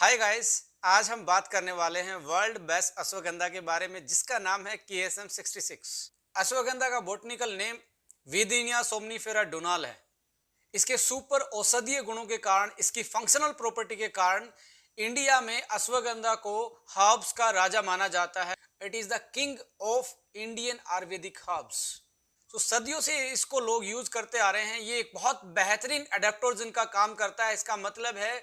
Hi guys. आज हम बात करने वाले हैं वर्ल्ड बेस्ट अश्वगंधा के बारे में जिसका नाम है KSM 66। अश्वगंधा का बोटनिकल नेम वीदिनिया सोमनीफेरा डोनाल है। इसके सुपर औषधीय गुणों के कारण, इसकी फंक्शनल प्रॉपर्टी के कारण इंडिया में अश्वगंधा को हर्ब्स का राजा माना जाता है। It is the king of Indian Ayurvedic herbs. तो सदियों से इसको लोग यूज करते आ रहे हैं। ये एक बहुत बेहतरीन एडेप्टोजन का काम करता है। इसका मतलब है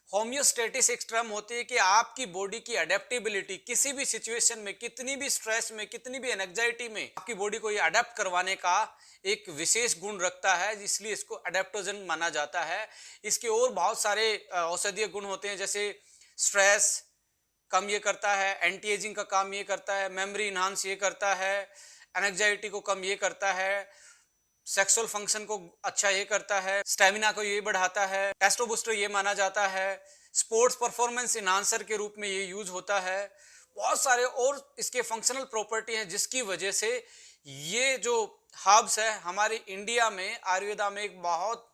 होम्योस्टेटिस एक टर्म होती है कि आपकी बॉडी की अडेप्टेबिलिटी किसी भी सिचुएशन में, कितनी भी स्ट्रेस में, कितनी भी एंजाइटी में आपकी बॉडी को ये अडेप्ट करवाने का एक विशेष गुण रखता है, इसलिए इसको अडेप्टोजन माना जाता है। इसके और बहुत सारे औषधीय गुण होते हैं, जैसे स्ट्रेस कम ये करता है, एंटी एजिंग का काम ये करता है, मेमोरी इनहांस ये करता है, एंजाइटी को कम ये करता है, सेक्सुअल फंक्शन को अच्छा ये करता है, स्टेमिना को ये बढ़ाता है, टेस्टो बूस्टर ये माना जाता है, स्पोर्ट्स परफॉर्मेंस इनहांसर के रूप में ये यूज होता है। बहुत सारे और इसके फंक्शनल प्रॉपर्टी हैं जिसकी वजह से ये जो हर्ब्स है हमारे इंडिया में आयुर्वेदा में एक बहुत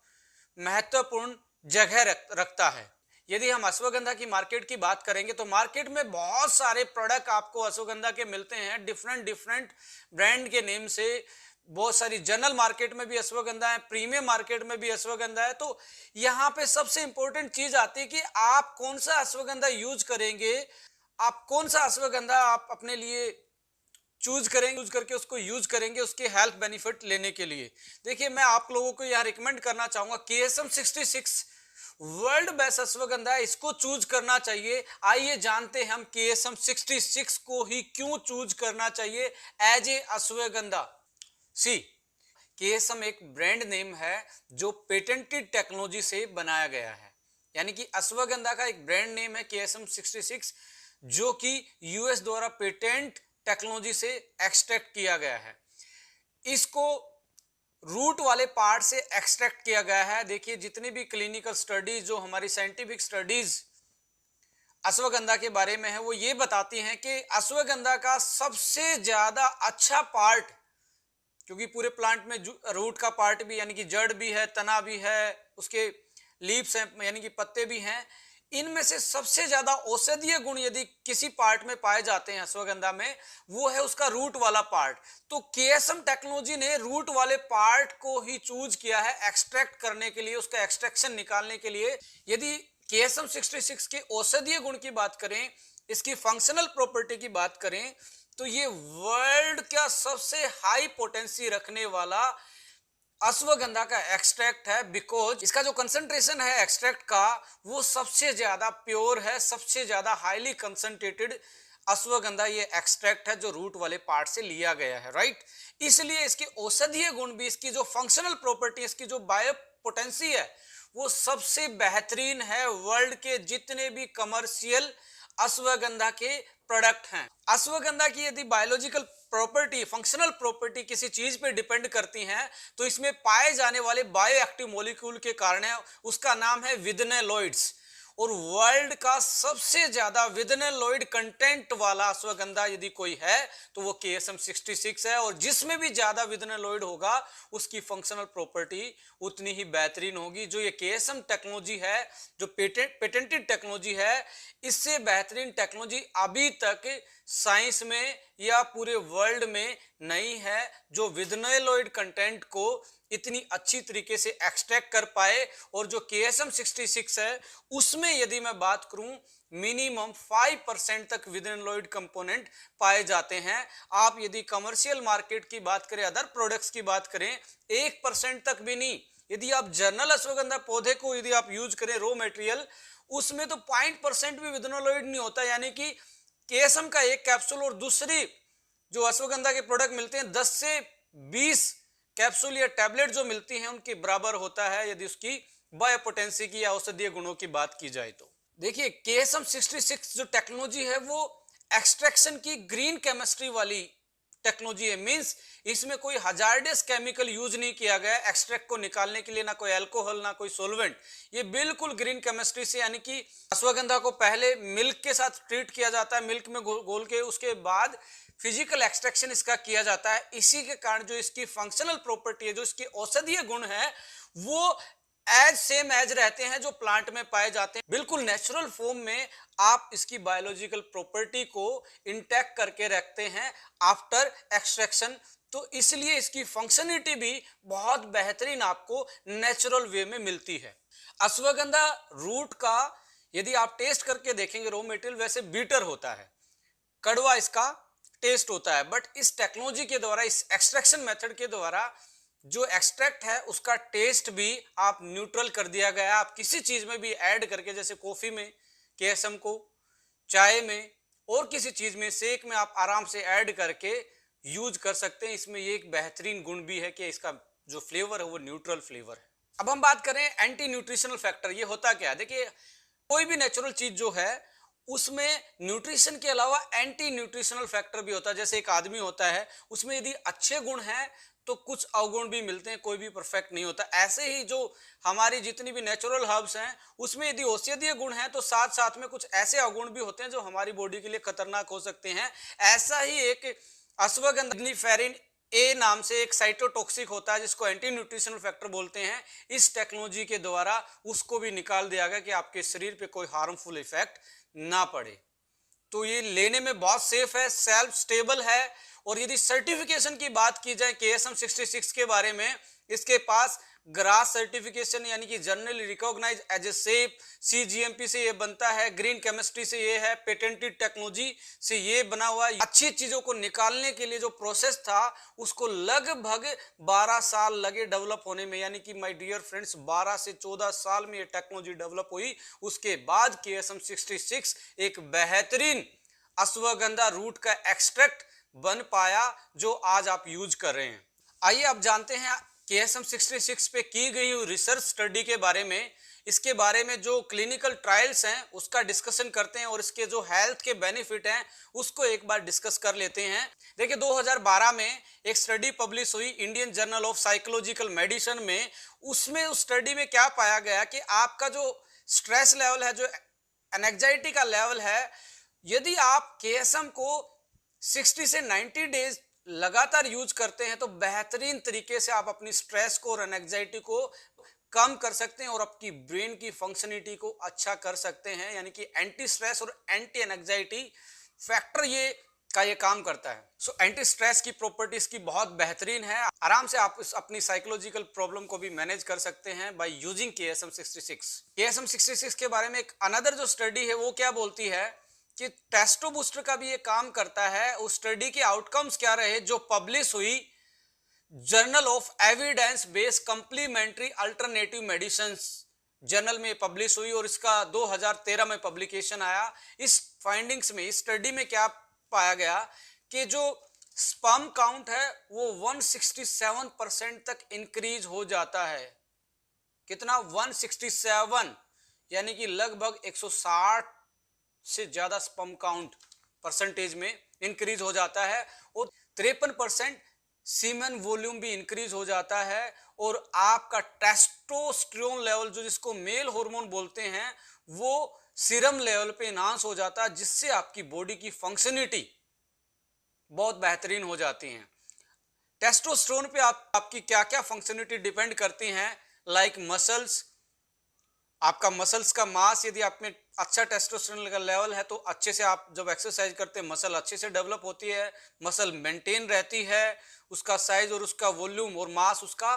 महत्वपूर्ण जगह रखता है। यदि हम अश्वगंधा की मार्केट की बात करेंगे तो मार्केट में बहुत सारे प्रोडक्ट आपको अश्वगंधा के मिलते हैं, डिफरेंट डिफरेंट ब्रांड के नेम से। बहुत सारी जनरल मार्केट में भी अश्वगंधा है, प्रीमियम मार्केट में भी अश्वगंधा है। तो यहाँ पे सबसे इंपॉर्टेंट चीज आती है कि आप कौन सा अश्वगंधा यूज करेंगे, आप कौन सा अश्वगंधा आप अपने लिए चूज करेंगे, यूज करके उसको यूज करेंगे उसके हेल्थ बेनिफिट लेने के लिए। देखिए, मैं आप लोगों को यहाँ रिकमेंड करना चाहूंगा KSM 66 वर्ल्ड बेस्ट अश्वगंधा है, इसको चूज करना चाहिए। आइए जानते हैं हम KSM 66 को ही क्यों चूज करना चाहिए as a ashwagandha. See, KSM एक ब्रांड नेम है जो पेटेंटेड टेक्नोलॉजी से बनाया गया है, यानी कि अश्वगंधा का एक ब्रांड नेम है KSM 66 जो कि यूएस द्वारा पेटेंट टेक्नोलॉजी से एक्सट्रैक्ट किया गया है। इसको रूट वाले पार्ट से एक्सट्रैक्ट किया गया है। देखिए, जितनी भी क्लिनिकल स्टडीज, जो हमारी साइंटिफिक स्टडीज अश्वगंधा के बारे में है, वो ये बताती हैं कि अश्वगंधा का सबसे ज्यादा अच्छा पार्ट, क्योंकि पूरे प्लांट में रूट का पार्ट भी यानी कि जड़ भी है, तना भी है, उसके लीव्स हैं यानी कि पत्ते भी हैं, इनमें से सबसे ज्यादा औषधीय गुण यदि किसी पार्ट में पाए जाते हैं अश्वगंधा में, वो है उसका रूट वाला पार्ट। तो KSM टेक्नोलॉजी ने रूट वाले पार्ट को ही चूज किया है एक्सट्रैक्ट करने के लिए, उसका एक्सट्रैक्शन निकालने के लिए। यदि KSM 66 के औषधीय गुण की बात करें, इसकी फंक्शनल प्रॉपर्टी की बात करें, तो ये वर्ल्ड का सबसे हाई पोटेंसी रखने वाला अश्वगंधा का एक्सट्रैक्ट है, बिकॉज इसका जो कंसंट्रेशन है एक्सट्रैक्ट का वो सबसे ज्यादा प्योर है, सबसे ज्यादा हाईली कंसंट्रेटेड अश्वगंधा ये एक्सट्रैक्ट है जो रूट वाले पार्ट से लिया गया है, राइट। इसलिए इसके औषधीय गुण भी, इसकी जो फंक्शनल प्रॉपर्टी, इसकी जो बायो पोटेंसी है वो सबसे बेहतरीन है वर्ल्ड के जितने भी कमर्शियल अश्वगंधा के प्रोडक्ट हैं। अश्वगंधा की यदि बायोलॉजिकल प्रॉपर्टी, फंक्शनल प्रॉपर्टी किसी चीज पे डिपेंड करती हैं तो इसमें पाए जाने वाले बायो एक्टिव मॉलिक्यूल के कारण है। उसका नाम है विदनेलॉइड्स, और वर्ल्ड का सबसे ज्यादा विदनेलॉइड कंटेंट वाला अश्वगंधा यदि कोई है तो वो KSM 66 है। और जिसमें भी ज्यादा विदनेलॉइड होगा उसकी फंक्शनल प्रॉपर्टी उतनी ही बेहतरीन होगी। जो ये KSM टेक्नोलॉजी है, जो पेटेंटेड टेक्नोलॉजी है, इससे बेहतरीन टेक्नोलॉजी अभी तक साइंस में या पूरे वर्ल्ड में नहीं है जो विदनेलॉइड कंटेंट को इतनी अच्छी तरीके से एक्सट्रैक्ट कर पाए। और जो KSM 66 है उसमें यदि मैं बात करूं, मिनिमम 5% तक विदनेलॉइड कंपोनेंट पाए जाते हैं। आप यदि कमर्शियल मार्केट की बात करें, अदर प्रोडक्ट्स की बात करें, 1% तक भी नहीं। यदि आप जर्नल अश्वगंधा पौधे को यदि आप यूज करें रॉ मटेरियल, उसमें तो 0% भी विदनेलॉइड नहीं होता, यानी कि KSM का एक कैप्सूल और दूसरी जो अश्वगंधा के प्रोडक्ट मिलते हैं 10 से 20 कैप्सूल या टैबलेट जो मिलती हैं उनके बराबर होता है यदि उसकी बायोपोटेंसी की या औषधीय गुणों की बात की जाए तो। देखिए, KSM 66 जो टेक्नोलॉजी है वो एक्सट्रैक्शन की ग्रीन केमिस्ट्री वाली टेक्नोलॉजी है। मींस इसमें कोई हजार्डस केमिकल यूज नहीं किया गया एक्सट्रैक्ट को निकालने के लिए, ना कोई अल्कोहल ना कोई सोलवेंट। ये बिल्कुल ग्रीन केमिस्ट्री से, यानी कि अश्वगंधा को पहले मिल्क के साथ ट्रीट किया जाता है, मिल्क में घोल के, उसके बाद फिजिकल एक्सट्रैक्शन इसका किया जाता है। इसी के कारण जो इसकी फंक्शनल प्रॉपर्टी है, जो इसके औषधीय गुण है, वो एज सेम एज रहते हैं जो प्लांट में पाए जाते हैं, बिल्कुल नेचुरल फॉर्म में आप इसकी बायोलॉजिकल प्रॉपर्टी को इंटैक्ट करके रखते हैं आफ्टर एक्सट्रैक्शन। तो इसलिए इसकी फंक्शनलिटी भी बहुत बेहतरीन आपको नेचुरल वे में मिलती है। अश्वगंधा रूट का यदि आप टेस्ट करके देखेंगे, रॉ मटेरियल वैसे बीटर होता है, कड़वा इसका टेस्ट होता है, बट इस टेक्नोलॉजी के द्वारा, इस एक्सट्रैक्शन मेथड के द्वारा जो एक्सट्रैक्ट है उसका टेस्ट भी आप न्यूट्रल कर दिया गया। आप किसी चीज में भी ऐड करके, जैसे कॉफी में केएसएम को, चाय में और किसी चीज में, शेक में आप आराम से ऐड करके यूज कर सकते हैं। इसमें ये एक बेहतरीन गुण भी है कि इसका जो फ्लेवर है वो न्यूट्रल फ्लेवर है। अब हम बात करें एंटी न्यूट्रिशनल फैक्टर, ये होता क्या है? देखिए, कोई भी नेचुरल चीज जो है उसमें न्यूट्रिशन के अलावा एंटी न्यूट्रिशनल फैक्टर भी होता है। जैसे एक आदमी होता है, उसमें यदि अच्छे गुण हैं तो कुछ अवगुण भी मिलते हैं, कोई भी परफेक्ट नहीं होता। ऐसे ही जो हमारी जितनी भी नेचुरल हर्ब्स हैं उसमें यदि औषधीय गुण हैं तो साथ साथ में कुछ ऐसे अवगुण भी होते हैं जो हमारी बॉडी के लिए खतरनाक हो सकते हैं। ऐसा ही एक अश्वगंधा ए नाम से एक साइटोटॉक्सिक होता है जिसको एंटी न्यूट्रिशनल फैक्टर बोलते हैं। इस टेक्नोलॉजी के द्वारा उसको भी निकाल दिया गया कि आपके शरीर पे कोई हार्मफुल इफेक्ट ना पड़े। तो ये लेने में बहुत सेफ है, सेल्फ स्टेबल है। और यदि सर्टिफिकेशन की बात की जाए केएसएम 66 के बारे में, इसके पास ग्रास सर्टिफिकेशन यानी कि generally recognise as a safe, CGMP से ये बनता है, ग्रीन केमिस्ट्री से ये है, पेटेंटेड टेक्नोलॉजी से ये बना हुआ है। अच्छी चीजों को निकालने के लिए जो प्रोसेस था उसको लगभग 12 साल लगे डेवलप होने में, यानी कि माय डियर फ्रेंड्स 12 से 14 साल में ये टेक्नोलॉजी डेवलप हुई। उसके बाद केएसएम 66 एक बेहतरीन अश्वगंधा रूट का एक्सट्रैक्ट बन पाया जो आज आप यूज कर रहे हैं। आइए आप जानते हैं केएसएम 66 पे की गई रिसर्च स्टडी के बारे में। इसके बारे में जो क्लिनिकल ट्रायल्स हैं उसका डिस्कशन करते हैं और इसके जो हेल्थ के बेनिफिट हैं उसको एक बार डिस्कस कर लेते हैं। देखिए, 2012 में एक स्टडी पब्लिश हुई Indian journal of psychological medicine में। उसमें उस स्टडी में क्या पाया गया कि आपका जो स्ट्रेस लेवल है, जो एंजाइटी का लेवल है, यदि आप केएसएम को 60 से 90 डेज लगातार यूज करते हैं तो बेहतरीन तरीके से आप अपनी स्ट्रेस को और एंजाइटी को कम कर सकते हैं और आपकी ब्रेन की फंक्शनिटी को अच्छा कर सकते हैं। यानी कि एंटी स्ट्रेस और एंटी एंजाइटी फैक्टर ये काम करता है। सो एंटी स्ट्रेस की प्रॉपर्टीज की बहुत बेहतरीन है। आराम से आप अपनी साइकोलॉजिकल प्रॉब्लम को भी मैनेज कर सकते हैं बाय यूजिंग केएसएम 66। केएसएम 66 के बारे में एक अनदर जो स्टडी है वो क्या बोलती है कि टेस्टो बूस्टर का भी ये काम करता है। उस स्टडी के आउटकम्स क्या रहे जो पब्लिश हुई journal of evidence based complementary alternative medicines journal में पब्लिश हुई और इसका 2013 में पब्लिकेशन आया। इस फाइंडिंग्स में, इस स्टडी में क्या पाया गया कि जो स्पर्म काउंट है वो 167% तक इंक्रीज हो जाता है। कितना? 167, यानी कि लगभग 160 से ज्यादा स्पर्म काउंट परसेंटेज में इंक्रीज हो जाता है और 53% सीमेन वॉल्यूम भी इंक्रीज हो जाता है। और आपका टेस्टोस्टेरोन लेवल, जो जिसको मेल हार्मोन बोलते हैं, वो सीरम लेवल पे इनहांस हो जाता है, जिससे आपकी बॉडी की फंक्शनिटी बहुत बेहतरीन हो जाती है। टेस्टोस्टेरोन पे आपकी क्या क्या फंक्शनिटी डिपेंड करती हैं, लाइक मसल्स, आपका मसल्स का मास। यदि आप में अच्छा टेस्टोस्टेरोन का लेवल है तो अच्छे से आप जब एक्सरसाइज करते हैं मसल अच्छे से डेवलप होती है, मसल मेंटेन रहती है, उसका साइज और उसका वॉल्यूम और मास उसका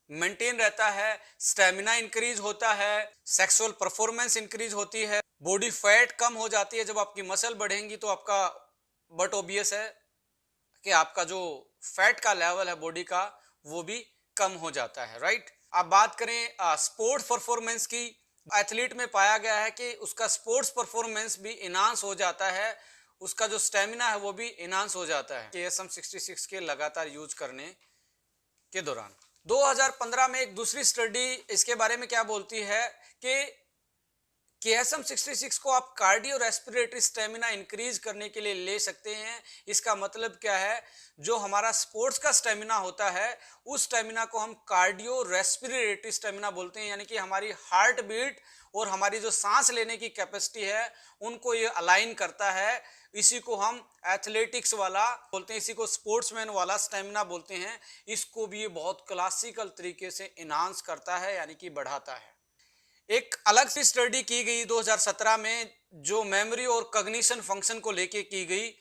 मेंटेन रहता है, स्टेमिना इंक्रीज होता है, सेक्सुअल परफॉर्मेंस इंक्रीज होती है, बॉडी फैट कम हो जाती है। जब आपकी मसल बढ़ेंगी तो आपका बट ऑब्वियस है कि आपका जो फैट का लेवल है बॉडी का वो भी कम हो जाता है, राइट। अब बात करें स्पोर्ट्स परफॉर्मेंस की। एथलीट में पाया गया है कि उसका स्पोर्ट्स परफॉर्मेंस भी इनहांस हो जाता है, उसका जो स्टेमिना है वो भी इनहांस हो जाता है केएसएम 66 के लगातार यूज करने के दौरान। 2015 में एक दूसरी स्टडी इसके बारे में क्या बोलती है कि केएसएम 66 को आप कार्डियो रेस्पिरेटरी स्टेमिना इंक्रीज करने के लिए ले सकते हैं। इसका मतलब क्या है? जो हमारा स्पोर्ट्स का स्टेमिना होता है उस स्टेमिना को हम कार्डियो रेस्पिरेटरी स्टेमिना बोलते हैं, यानी कि हमारी हार्ट बीट और हमारी जो सांस लेने की कैपेसिटी है उनको ये अलाइन करता है। इसी को हम एथलेटिक्स वाला बोलते हैं, इसी को स्पोर्ट्समैन वाला स्टेमिना बोलते हैं। इसको भी ये बहुत क्लासिकल तरीके से इनहांस करता है, यानी कि बढ़ाता है। एक अलग सी स्टडी की गई 2017 में, जो मेमोरी और कॉग्निशन फंक्शन को लेके की गई,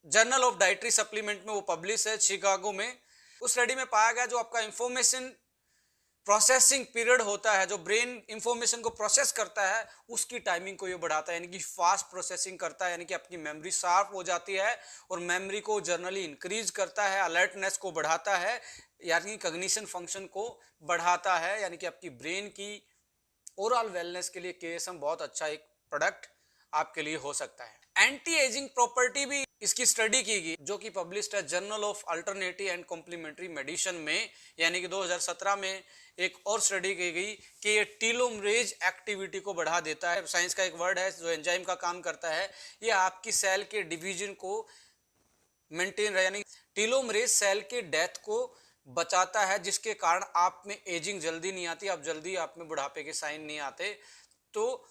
जर्नल ऑफ डाइटरी सप्लीमेंट में वो पब्लिश है शिकागो में। उस स्टडी में पाया गया जो आपका इंफॉर्मेशन प्रोसेसिंग पीरियड होता है, जो ब्रेन इंफॉर्मेशन को प्रोसेस करता है, उसकी टाइमिंग को ये बढ़ाता है, यानी कि फास्ट प्रोसेसिंग करता है, यानी कि आपकी मेमोरी शार्प हो जाती है और मेमोरी को जनरली इंक्रीज करता है, अलर्टनेस को बढ़ाता है, यानी कि कॉग्निशन फंक्शन को बढ़ाता है, यानी कि आपकी ब्रेन की ओवरऑल वेलनेस के लिए केएसएम बहुत अच्छा एक प्रोडक्ट आपके लिए हो सकता है। एंटी एजिंग प्रॉपर्टी भी इसकी स्टडी की गई, जो कि पब्लिश्ड है journal of alternative and complementary medicine में, यानी कि 2017 में एक और स्टडी की गई कि ये टीलोमरेज एक्टिविटी को बढ़ा देता है। साइंस का एक वर्ड है जो एंजाइम का काम करता है, ये आपकी सेल के डिवीजन को मेंटेन रहे, यानी टीलोमरेज सेल के डेथ को बचाता है, जिसके कारण आप में एजिंग जल्दी नहीं आती, आप में बुढ़ापे के साइन नहीं आते। तो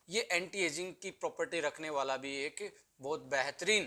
ये एंटी एजिंग की प्रॉपर्टी रखने वाला भी एक बहुत बेहतरीन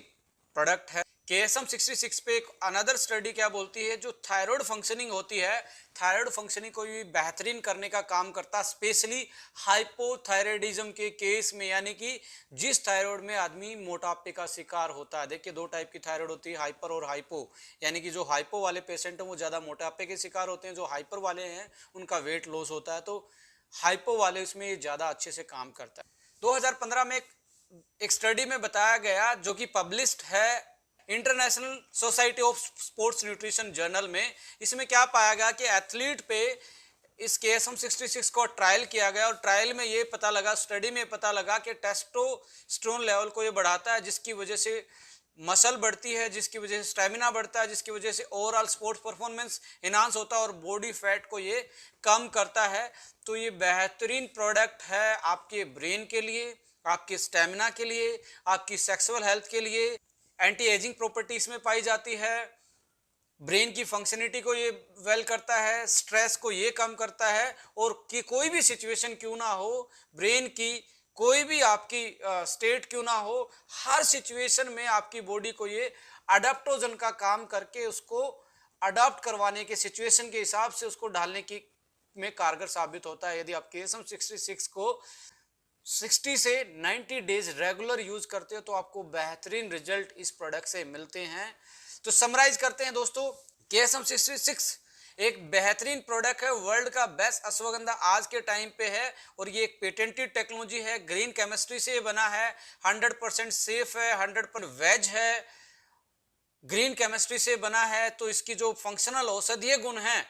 प्रोडक्ट है। केएसएम 66 पे एक अनदर स्टडी क्या बोलती है, जो थायराइड फंक्शनिंग होती है, थायराइड फंक्शनिंग को भी बेहतरीन करने का काम करता है, स्पेशली हाइपोथायराइडिज्म के केस में, यानी कि जिस थायराइड में आदमी मोटापे का शिकार होता है। देखिए, दो टाइप की थायराइड होती है, हाइपर और हाइपो, यानी कि जो हाइपो वाले पेशेंट हैं वो ज़्यादा मोटापे के शिकार होते हैं, जो हाइपर वाले हैं उनका वेट लॉस होता है। तो हाइपो वाले उसमें ये ज़्यादा अच्छे से काम करता है। 2015 में एक स्टडी में बताया गया, जो कि पब्लिश्ड है international society of sports nutrition journal में। इसमें क्या पाया गया कि एथलीट पे इस केएसएम 66 को ट्रायल किया गया और ट्रायल में ये पता लगा, स्टडी में पता लगा कि टेस्टोस्टेरोन लेवल को ये बढ़ाता है, जिसकी वजह से मसल बढ़ती है, जिसकी वजह से स्टेमिना बढ़ता है, जिसकी वजह से ओवरऑल स्पोर्ट्स परफॉर्मेंस इनहांस होता है और बॉडी फैट को ये कम करता है। तो ये बेहतरीन प्रोडक्ट है आपके ब्रेन के लिए, आपके स्टेमिना के लिए, आपकी सेक्सुअल हेल्थ के लिए। एंटी एजिंग प्रॉपर्टी इसमें पाई जाती है, ब्रेन की फंक्शनिटी को ये वेल करता है, स्ट्रेस को ये कम करता है, और कि कोई भी सिचुएशन क्यों ना हो, ब्रेन की कोई भी आपकी स्टेट क्यों ना हो, हर सिचुएशन में आपकी बॉडी को ये अडाप्टोजन का काम करके उसको अडाप्ट करवाने के, सिचुएशन के हिसाब से उसको डालने की में कारगर साबित होता है। यदि आप केएसएम 66 को 60 से 90 डेज रेगुलर यूज करते हो तो आपको बेहतरीन रिजल्ट इस प्रोडक्ट से मिलते हैं। तो समराइज करते हैं दोस्तों, केएसएम 66 एक बेहतरीन प्रोडक्ट है, वर्ल्ड का बेस्ट अश्वगंधा आज के टाइम पे है, और ये एक पेटेंटेड टेक्नोलॉजी है, ग्रीन केमिस्ट्री से बना है, 100% सेफ है, 100% वेज है, ग्रीन केमिस्ट्री से बना है। तो इसकी जो फंक्शनल औषधीय गुण हैं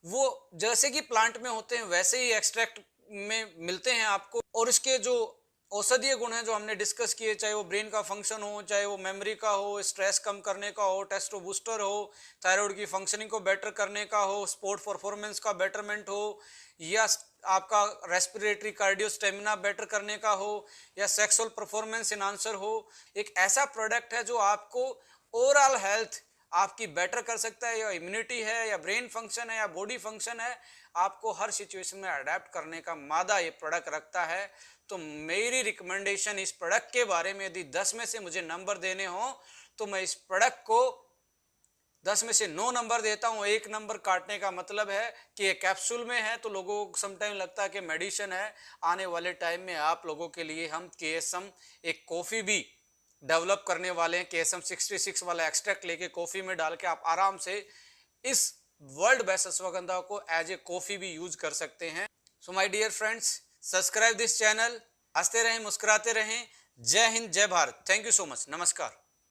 वो जैसे कि प्लांट में होते हैं वैसे ही एक्सट्रैक्ट में मिलते हैं आपको, और इसके जो औषधीय गुण हैं जो हमने डिस्कस किए, चाहे वो ब्रेन का फंक्शन हो, चाहे वो मेमोरी का हो, स्ट्रेस कम करने का हो, टेस्टो बूस्टर हो, थायराइड की फंक्शनिंग को बेटर करने का हो, स्पोर्ट परफॉर्मेंस का बेटरमेंट हो, या आपका रेस्पिरेटरी कार्डियो स्टेमिना बेटर करने का हो, या सेक्सुअल परफॉर्मेंस एनहांसर हो, एक ऐसा प्रोडक्ट है जो आपको ओवरऑल हेल्थ आपकी बेटर कर सकता है, या इम्यूनिटी है, या ब्रेन फंक्शन है, या बॉडी फंक्शन है, आपको हर सिचुएशन में अडेप्ट करने का मादा ये प्रोडक्ट रखता है। तो मेरी रिकमेंडेशन इस प्रोडक्ट के बारे में, यदि 10 में से मुझे नंबर देने हो तो मैं इस प्रोडक्ट को 10 में से 9 नंबर देता हूं। 1 नंबर काटने का मतलब है कि ये कैप्सूल में है, तो लोगों को समटाइम लगता है कि मेडिसिन है। आने वाले टाइम में आप लोगों के लिए हम केएसएम एक कॉफी भी डेवलप करने वाले हैं, केएसएम 66 वाला एक्सट्रैक्ट लेके कॉफी में डाल के आप आराम से इस वर्ल्ड बेस्ट अश्वगंधा को एज ए कॉफी भी यूज कर सकते हैं। So my dear friends, subscribe this channel, हंसते रहें, मुस्कुराते रहें। जय हिंद, जय भारत। थैंक यू सो मच, नमस्कार।